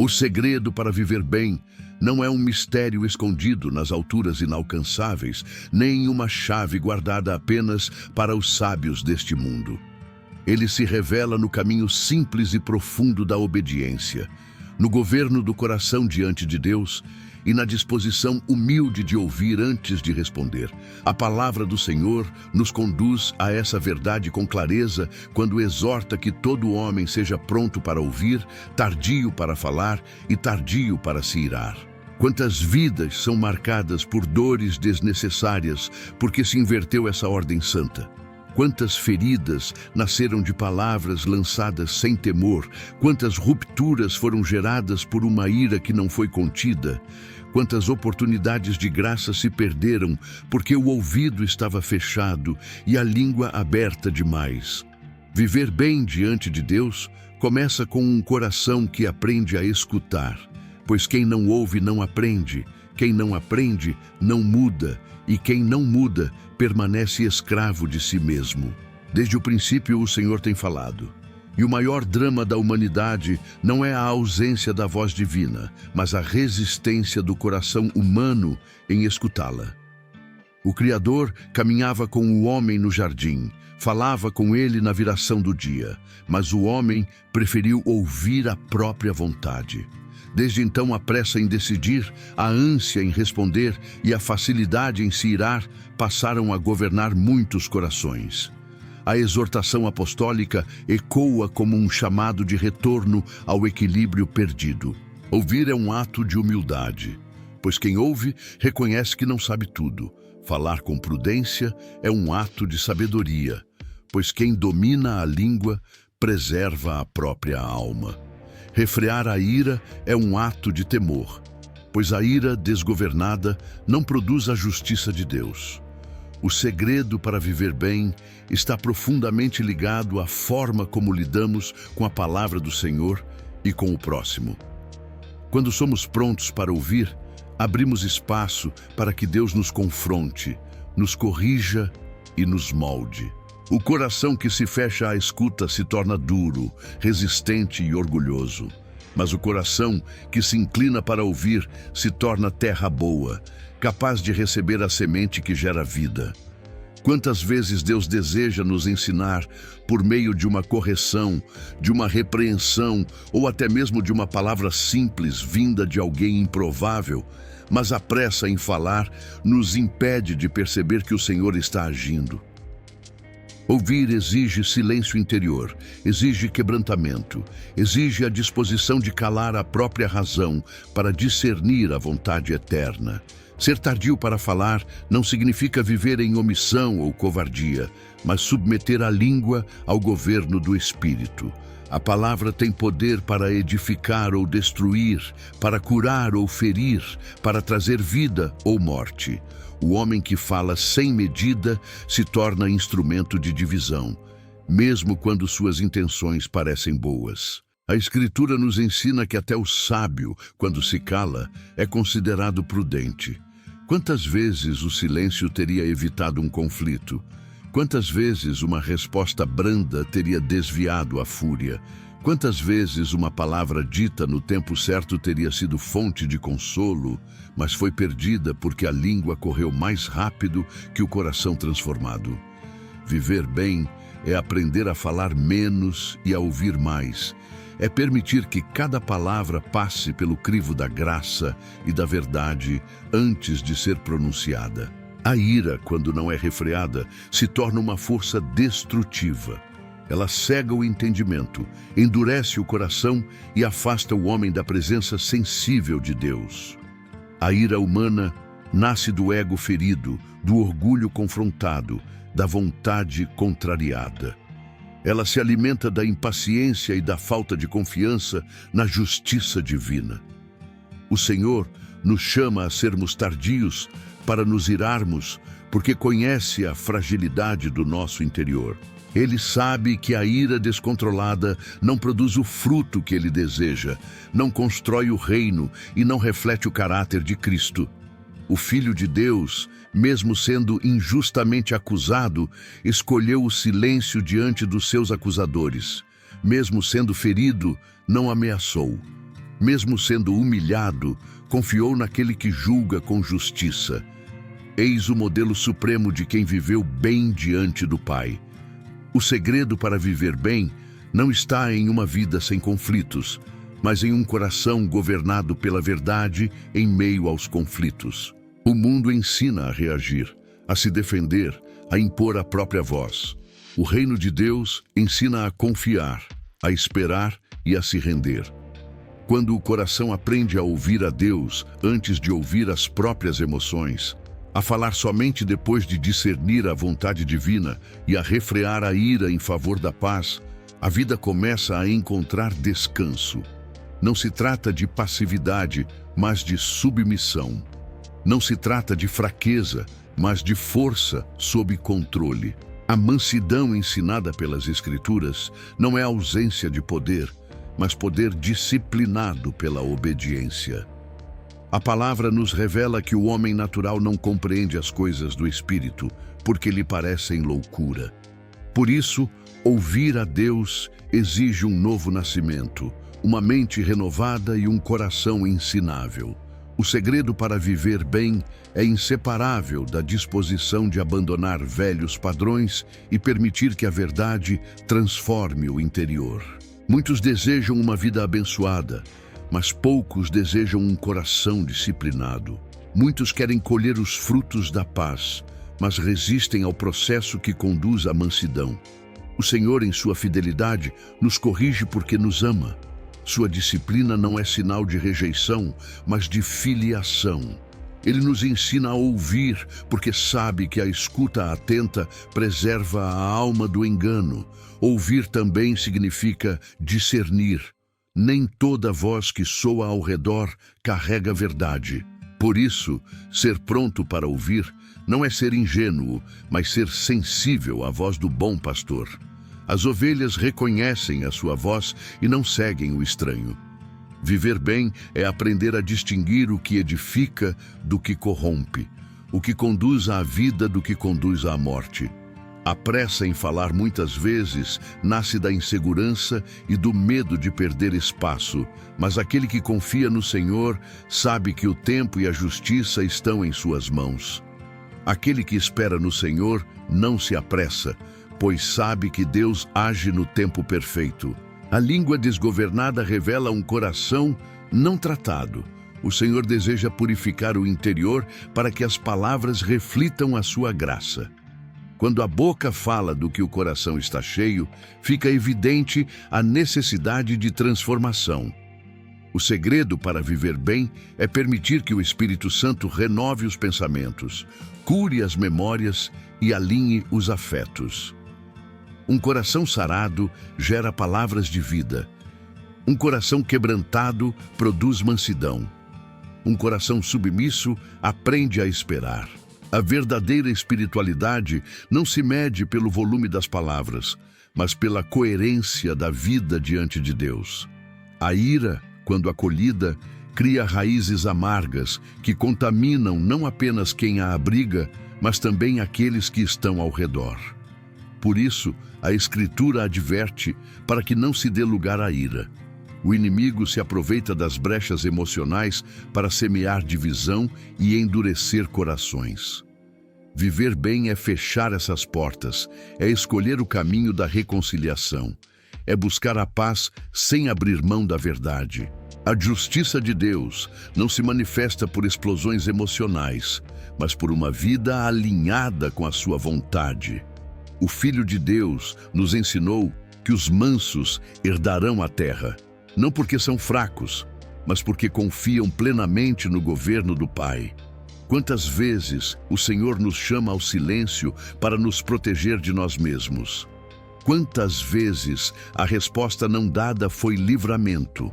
O segredo para viver bem não é um mistério escondido nas alturas inalcançáveis, nem uma chave guardada apenas para os sábios deste mundo. Ele se revela no caminho simples e profundo da obediência, no governo do coração diante de Deus e na disposição humilde de ouvir antes de responder. A palavra do Senhor nos conduz a essa verdade com clareza quando exorta que todo homem seja pronto para ouvir, tardio para falar e tardio para se irar. Quantas vidas são marcadas por dores desnecessárias porque se inverteu essa ordem santa? Quantas feridas nasceram de palavras lançadas sem temor? Quantas rupturas foram geradas por uma ira que não foi contida? Quantas oportunidades de graça se perderam porque o ouvido estava fechado e a língua aberta demais? Viver bem diante de Deus começa com um coração que aprende a escutar, pois quem não ouve não aprende, quem não aprende não muda, e quem não muda permanece escravo de si mesmo. Desde o princípio o Senhor tem falado. E o maior drama da humanidade não é a ausência da voz divina, mas a resistência do coração humano em escutá-la. O Criador caminhava com o homem no jardim, falava com ele na viração do dia, mas o homem preferiu ouvir a própria vontade. Desde então a pressa em decidir, a ânsia em responder e a facilidade em se irar passaram a governar muitos corações. A exortação apostólica ecoa como um chamado de retorno ao equilíbrio perdido. Ouvir é um ato de humildade, pois quem ouve reconhece que não sabe tudo. Falar com prudência é um ato de sabedoria, pois quem domina a língua preserva a própria alma. Refrear a ira é um ato de temor, pois a ira desgovernada não produz a justiça de Deus. O segredo para viver bem está profundamente ligado à forma como lidamos com a palavra do Senhor e com o próximo. Quando somos prontos para ouvir, abrimos espaço para que Deus nos confronte, nos corrija e nos molde. O coração que se fecha à escuta se torna duro, resistente e orgulhoso. Mas o coração que se inclina para ouvir se torna terra boa, capaz de receber a semente que gera vida. Quantas vezes Deus deseja nos ensinar por meio de uma correção, de uma repreensão ou até mesmo de uma palavra simples vinda de alguém improvável, mas a pressa em falar nos impede de perceber que o Senhor está agindo. Ouvir exige silêncio interior, exige quebrantamento, exige a disposição de calar a própria razão para discernir a vontade eterna. Ser tardio para falar não significa viver em omissão ou covardia, mas submeter a língua ao governo do Espírito. A palavra tem poder para edificar ou destruir, para curar ou ferir, para trazer vida ou morte. O homem que fala sem medida se torna instrumento de divisão, mesmo quando suas intenções parecem boas. A Escritura nos ensina que até o sábio, quando se cala, é considerado prudente. Quantas vezes o silêncio teria evitado um conflito? Quantas vezes uma resposta branda teria desviado a fúria? Quantas vezes uma palavra dita no tempo certo teria sido fonte de consolo, mas foi perdida porque a língua correu mais rápido que o coração transformado? Viver bem é aprender a falar menos e a ouvir mais. É permitir que cada palavra passe pelo crivo da graça e da verdade antes de ser pronunciada. A ira, quando não é refreada, se torna uma força destrutiva. Ela cega o entendimento, endurece o coração e afasta o homem da presença sensível de Deus. A ira humana nasce do ego ferido, do orgulho confrontado, da vontade contrariada. Ela se alimenta da impaciência e da falta de confiança na justiça divina. O Senhor nos chama a sermos tardios para nos irarmos, porque conhece a fragilidade do nosso interior. Ele sabe que a ira descontrolada não produz o fruto que ele deseja, não constrói o reino e não reflete o caráter de Cristo. O Filho de Deus, mesmo sendo injustamente acusado, escolheu o silêncio diante dos seus acusadores. Mesmo sendo ferido, não ameaçou. Mesmo sendo humilhado, confiou naquele que julga com justiça. Eis o modelo supremo de quem viveu bem diante do Pai. O segredo para viver bem não está em uma vida sem conflitos, mas em um coração governado pela verdade em meio aos conflitos. O mundo ensina a reagir, a se defender, a impor a própria voz. O reino de Deus ensina a confiar, a esperar e a se render. Quando o coração aprende a ouvir a Deus antes de ouvir as próprias emoções, a falar somente depois de discernir a vontade divina e a refrear a ira em favor da paz, a vida começa a encontrar descanso. Não se trata de passividade, mas de submissão. Não se trata de fraqueza, mas de força sob controle. A mansidão ensinada pelas Escrituras não é ausência de poder, mas poder disciplinado pela obediência. A palavra nos revela que o homem natural não compreende as coisas do Espírito, porque lhe parecem loucura. Por isso, ouvir a Deus exige um novo nascimento, uma mente renovada e um coração ensinável. O segredo para viver bem é inseparável da disposição de abandonar velhos padrões e permitir que a verdade transforme o interior. Muitos desejam uma vida abençoada, mas poucos desejam um coração disciplinado. Muitos querem colher os frutos da paz, mas resistem ao processo que conduz à mansidão. O Senhor, em sua fidelidade, nos corrige porque nos ama. Sua disciplina não é sinal de rejeição, mas de filiação. Ele nos ensina a ouvir, porque sabe que a escuta atenta preserva a alma do engano. Ouvir também significa discernir. Nem toda voz que soa ao redor carrega verdade. Por isso, ser pronto para ouvir não é ser ingênuo, mas ser sensível à voz do bom pastor. As ovelhas reconhecem a sua voz e não seguem o estranho. Viver bem é aprender a distinguir o que edifica do que corrompe, o que conduz à vida do que conduz à morte. A pressa em falar muitas vezes nasce da insegurança e do medo de perder espaço, mas aquele que confia no Senhor sabe que o tempo e a justiça estão em suas mãos. Aquele que espera no Senhor não se apressa, pois sabe que Deus age no tempo perfeito. A língua desgovernada revela um coração não tratado. O Senhor deseja purificar o interior para que as palavras reflitam a sua graça. Quando a boca fala do que o coração está cheio, fica evidente a necessidade de transformação. O segredo para viver bem é permitir que o Espírito Santo renove os pensamentos, cure as memórias e alinhe os afetos. Um coração sarado gera palavras de vida. Um coração quebrantado produz mansidão. Um coração submisso aprende a esperar. A verdadeira espiritualidade não se mede pelo volume das palavras, mas pela coerência da vida diante de Deus. A ira, quando acolhida, cria raízes amargas que contaminam não apenas quem a abriga, mas também aqueles que estão ao redor. Por isso, a Escritura adverte para que não se dê lugar à ira. O inimigo se aproveita das brechas emocionais para semear divisão e endurecer corações. Viver bem é fechar essas portas, é escolher o caminho da reconciliação, é buscar a paz sem abrir mão da verdade. A justiça de Deus não se manifesta por explosões emocionais, mas por uma vida alinhada com a sua vontade. O Filho de Deus nos ensinou que os mansos herdarão a terra, não porque são fracos, mas porque confiam plenamente no governo do Pai. Quantas vezes o Senhor nos chama ao silêncio para nos proteger de nós mesmos? Quantas vezes a resposta não dada foi livramento?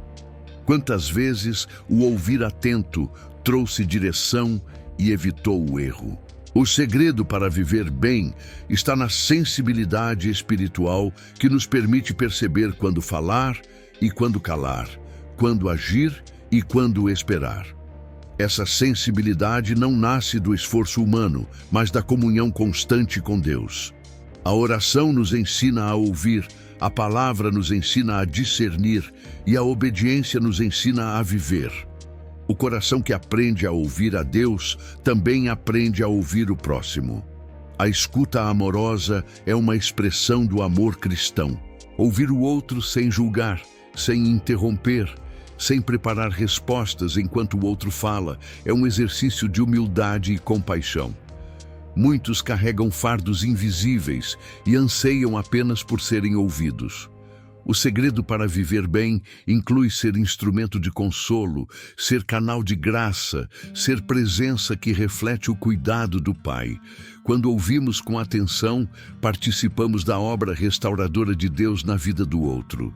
Quantas vezes o ouvir atento trouxe direção e evitou o erro? O segredo para viver bem está na sensibilidade espiritual que nos permite perceber quando falar e quando calar, quando agir e quando esperar. Essa sensibilidade não nasce do esforço humano, mas da comunhão constante com Deus. A oração nos ensina a ouvir, A palavra nos ensina a discernir e a obediência nos ensina a viver. O coração que aprende a ouvir a Deus também aprende a ouvir o próximo. A escuta amorosa é uma expressão do amor cristão. Ouvir o outro sem julgar, sem interromper, sem preparar respostas enquanto o outro fala, é um exercício de humildade e compaixão. Muitos carregam fardos invisíveis e anseiam apenas por serem ouvidos. O segredo para viver bem inclui ser instrumento de consolo, ser canal de graça, ser presença que reflete o cuidado do Pai. Quando ouvimos com atenção, participamos da obra restauradora de Deus na vida do outro.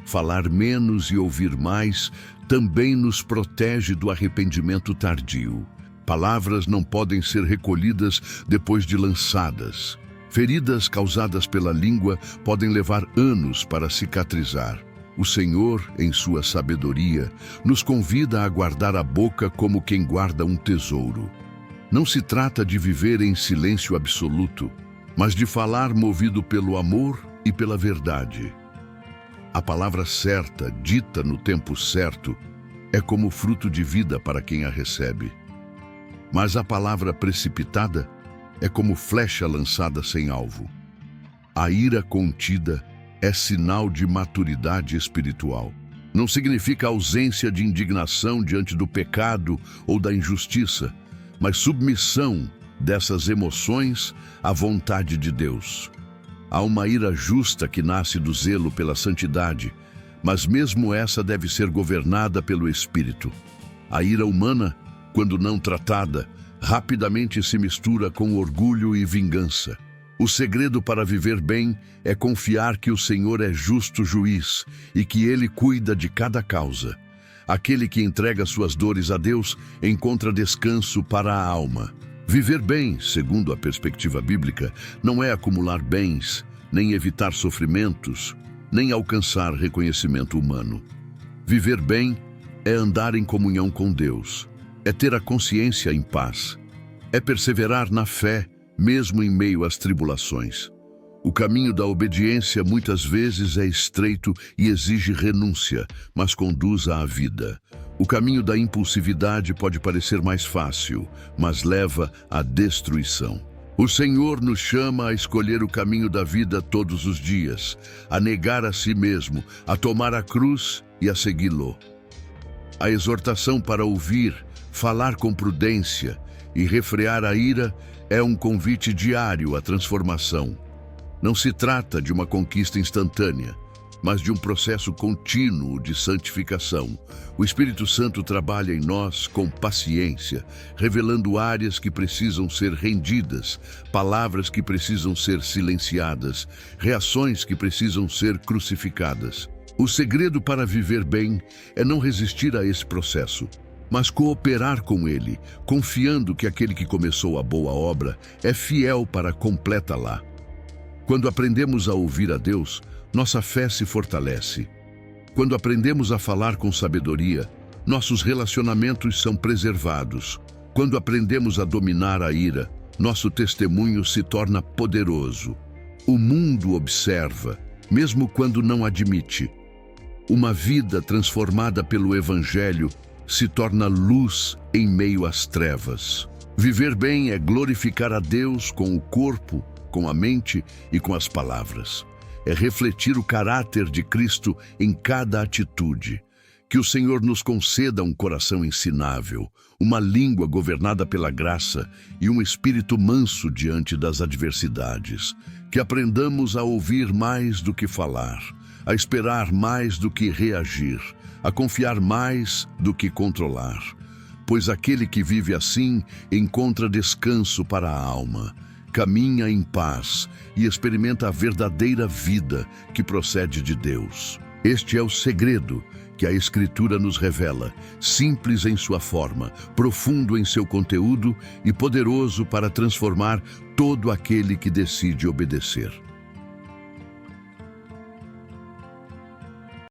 Falar menos e ouvir mais também nos protege do arrependimento tardio. Palavras não podem ser recolhidas depois de lançadas. Feridas causadas pela língua podem levar anos para cicatrizar. O Senhor, em sua sabedoria, nos convida a guardar a boca como quem guarda um tesouro. Não se trata de viver em silêncio absoluto, mas de falar movido pelo amor e pela verdade. A palavra certa, dita no tempo certo, é como fruto de vida para quem a recebe. Mas a palavra precipitada é como flecha lançada sem alvo. A ira contida é sinal de maturidade espiritual. Não significa ausência de indignação diante do pecado ou da injustiça, mas submissão dessas emoções à vontade de Deus. Há uma ira justa que nasce do zelo pela santidade, mas mesmo essa deve ser governada pelo Espírito. A ira humana, quando não tratada, rapidamente se mistura com orgulho e vingança. O segredo para viver bem é confiar que o Senhor é justo juiz e que Ele cuida de cada causa. Aquele que entrega suas dores a Deus encontra descanso para a alma. Viver bem, segundo a perspectiva bíblica, não é acumular bens, nem evitar sofrimentos, nem alcançar reconhecimento humano. Viver bem é andar em comunhão com Deus, é ter a consciência em paz, é perseverar na fé, mesmo em meio às tribulações. O caminho da obediência muitas vezes é estreito e exige renúncia, mas conduz à vida. O caminho da impulsividade pode parecer mais fácil, mas leva à destruição. O Senhor nos chama a escolher o caminho da vida todos os dias, a negar a si mesmo, a tomar a cruz e a segui-lo. A exortação para ouvir, falar com prudência e refrear a ira é um convite diário à transformação. Não se trata de uma conquista instantânea, mas de um processo contínuo de santificação. O Espírito Santo trabalha em nós com paciência, revelando áreas que precisam ser rendidas, palavras que precisam ser silenciadas, reações que precisam ser crucificadas. O segredo para viver bem é não resistir a esse processo, mas cooperar com ele, confiando que aquele que começou a boa obra é fiel para completá-la. Quando aprendemos a ouvir a Deus, nossa fé se fortalece. Quando aprendemos a falar com sabedoria, nossos relacionamentos são preservados. Quando aprendemos a dominar a ira, nosso testemunho se torna poderoso. O mundo observa, mesmo quando não admite. Uma vida transformada pelo Evangelho se torna luz em meio às trevas. Viver bem é glorificar a Deus com o corpo, com a mente e com as palavras. É refletir o caráter de Cristo em cada atitude. Que o Senhor nos conceda um coração ensinável, uma língua governada pela graça e um espírito manso diante das adversidades. Que aprendamos a ouvir mais do que falar, a esperar mais do que reagir, a confiar mais do que controlar. Pois aquele que vive assim encontra descanso para a alma, caminha em paz e experimenta a verdadeira vida que procede de Deus. Este é o segredo que a Escritura nos revela, simples em sua forma, profundo em seu conteúdo e poderoso para transformar todo aquele que decide obedecer.